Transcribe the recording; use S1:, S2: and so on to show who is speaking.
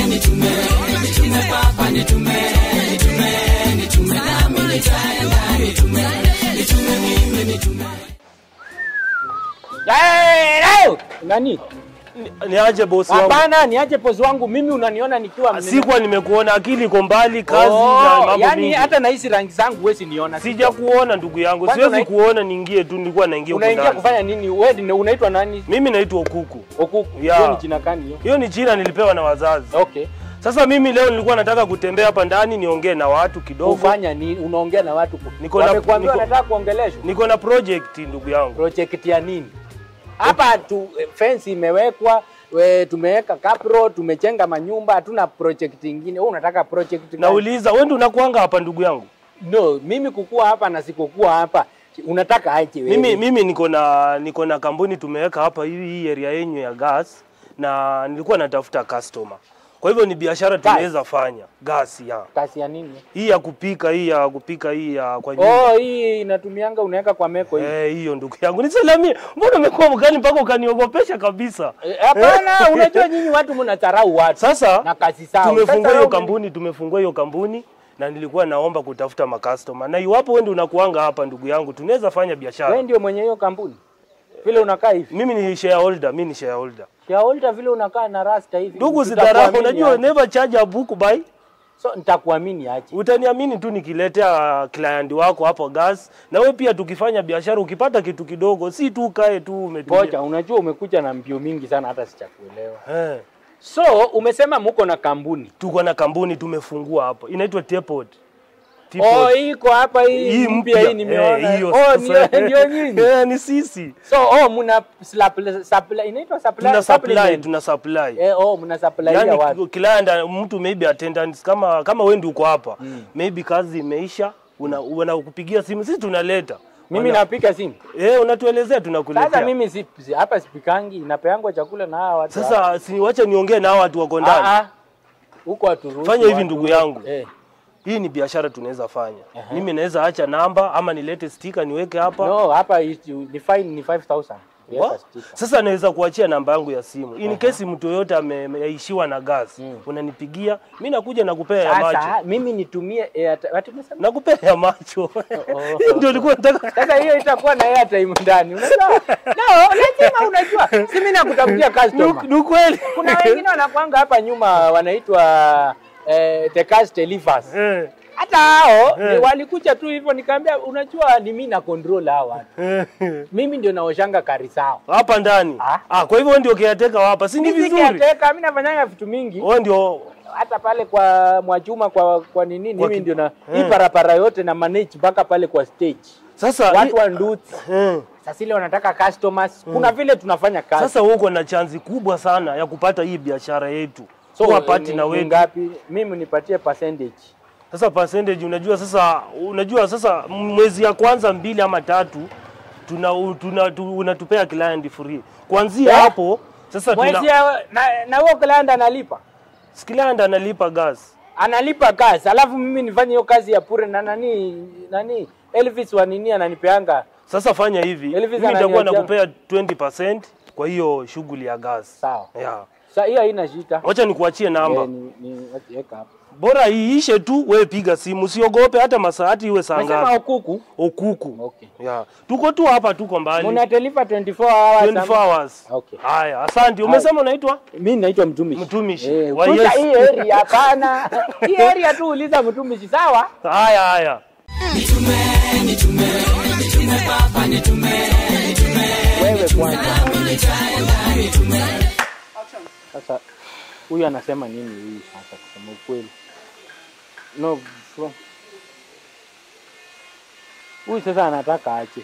S1: nitume papa nitume nami nitaenda nitume mimi nitume.
S2: Nani?
S3: Niaje boss wangu?
S2: Hapana, niaje boss wangu. Mimi unaniona nikiwa
S3: sikuwa nimekuona, akili iko mbali, kazi na mambo
S2: yani
S3: mingi.
S2: hata na hizi rangi zangu wewe niona.
S3: Sija kuona ndugu yangu. Siwezi kuona niingie tu, nilikuwa naingia huko ndani.
S2: Unaingia kufanya nini? Wewe unaitwa nani?
S3: Mimi naitwa Okuku.
S2: Okuku.
S3: Yeah.
S2: Hiyo ni jina gani hiyo?
S3: Hiyo ni jina nilipewa na wazazi.
S2: Okay.
S3: Sasa mimi leo nilikuwa nataka kutembea hapa ndani niongee na watu kidogo.
S2: Ufanya nini? Unaongea na watu?
S3: Wamekwambia
S2: nataka kuongeleshwa.
S3: Niko na project ndugu yangu.
S2: Project ya nini? Hapa tu fence imewekwa, tumeweka kapro, tumechenga manyumba, hatuna project nyingine. Wewe unataka project gani?
S3: Nauliza, wewe ndio unakuanga hapa ndugu yangu?
S2: No, mimi kukua hapa na sikokuwa hapa. Unataka aje wewe?
S3: Mimi niko na kampuni tumeweka hapa hii area yenyu ya gas na nilikuwa natafuta customer. Kwa hivyo ni biashara tunaweza fanya. Gas ya.
S2: Gas ya nini?
S3: Hii ya kupika, hii ya kwa nyumba.
S2: Hii inatumianga unaweka kwa meko hii.
S3: Hiyo ndugu yangu. Nisalamie. Mbona umekuwa mkali mpaka ukaniogopesha kabisa?
S2: Hapana, unajua nyinyi watu mnadharau watu.
S3: Sasa
S2: na kazi zao.
S3: Tumefungua hiyo kampuni na nilikuwa naomba kutafuta makastoma. Na iwapo wewe ndio unakuanga hapa ndugu yangu, tunaweza fanya biashara.
S2: Wewe ndio mwenye hiyo kampuni? Vile unakaa hivi.
S3: Mimi ni shareholder,
S2: Shareholder vile unakaa na rasta hivi.
S3: Ndugu sidharau, unajua never charge a book buy.
S2: So nitakuamini aje?
S3: Utaniamini tu nikiletea client wako hapo gas, na wewe pia tukifanya biashara ukipata kitu kidogo, si tu kae tu umetulia.
S2: Ngoja, unajua umekuja na mbio mingi sana hata sichakuelewa. So umesema mko na kampuni?
S3: Tuko na kampuni tumefungua hapo. Inaitwa Teapot.
S2: Iko hapa hii mpya hii nimeona. Ndio nyinyi.
S3: Ni sisi.
S2: So mna supply inaitwa supply.
S3: Tuna supply.
S2: Mna supply ya watu.
S3: Client mtu maybe attendance kama wewe ndio uko hapa. Maybe kazi imeisha, unakupigia simu, sisi tunaleta.
S2: Mimi napiga simu.
S3: Unatuelezea tunakuletea.
S2: Sasa mimi hapa sipikangi, napeangwa chakula na hawa watu.
S3: Sasa wacha niongee na hawa watu wako ndani.
S2: Huko watu ruhusu.
S3: Fanya hivi ndugu yangu. Hii ni biashara tunaweza fanya. Mimi naweza acha namba ama nilete sticker niweke hapa.
S2: No, hapa ni fine ni 5000.
S3: Sasa naweza kuachia namba yangu ya simu. In case mtu yote ameishiwa na gas, unanipigia, mimi nakuja nakupea ya macho.
S2: Sasa mimi nitumie watu msema
S3: nakupea ya macho. Ndio nilikuwa nataka.
S2: Sasa hiyo itakuwa na airtime ndani. Unajua? Lazima unajua. Si mimi nakutafutia customer.
S3: Ni kweli.
S2: Kuna wengine wanakuanga hapa nyuma wanaitwa the cast delivers. Hata hao walikuja tu hivyo nikamwambia unajua ni mimi na control hawa. Mimi ndio naoshanga kari zao.
S3: Hapa ndani. Kwa hivyo ndio kiateka hapa. Si ni vizuri?
S2: Kiateka mimi nafanyanga vitu mingi.
S3: Wewe ndio
S2: hata pale kwa Mwachuma kwa nini mimi ndio na hii parapara yote na manage mpaka pale kwa stage.
S3: Sasa
S2: watu wa nduthi. Sasa ile wanataka customers. Kuna vile tunafanya kazi.
S3: Sasa uko na chance kubwa sana ya kupata hii biashara yetu.
S2: So
S3: wapati na wewe
S2: ngapi? Mimi nipatie percentage.
S3: Sasa percentage unajua sasa mwezi ya kwanza 2 ama 3 unatupea client free. Kuanzia hapo sasa
S2: mwezi na huo client analipa.
S3: Client analipa gas.
S2: Analipa gas. Alafu mimi nifanye hiyo kazi ya pure na nani Elvis wa nini ananipeanga.
S3: Sasa fanya hivi. Mimi nitakuwa nakupea 20% kwa hiyo shughuli ya gas.
S2: Sawa.
S3: Yeah.
S2: Sasa hiyo haina shida.
S3: Acha nikuachie namba.
S2: Weka hapo.
S3: Bora iishe tu, wewe piga simu, usiogope hata masaa hati iwe saa ngapi.
S2: Nasema Okuku.
S3: Okay. Yeah. Tuko tu hapa, tuko mbali.
S2: Mna deliver 24 hours.
S3: 24 hours.
S2: Okay.
S3: Haya, asante. Umesema unaitwa?
S2: Mimi naitwa Mtumishi.
S3: Mtumishi.
S2: Yes. Hii area hapana. Hii area tu uliza Mtumishi, sawa?
S3: Haya.
S1: Nitume papa nitume.
S2: Wewe kwanza. Sasa huyu anasema nini huyu sasa kusema ukweli? No, huyu sasa anataka aje.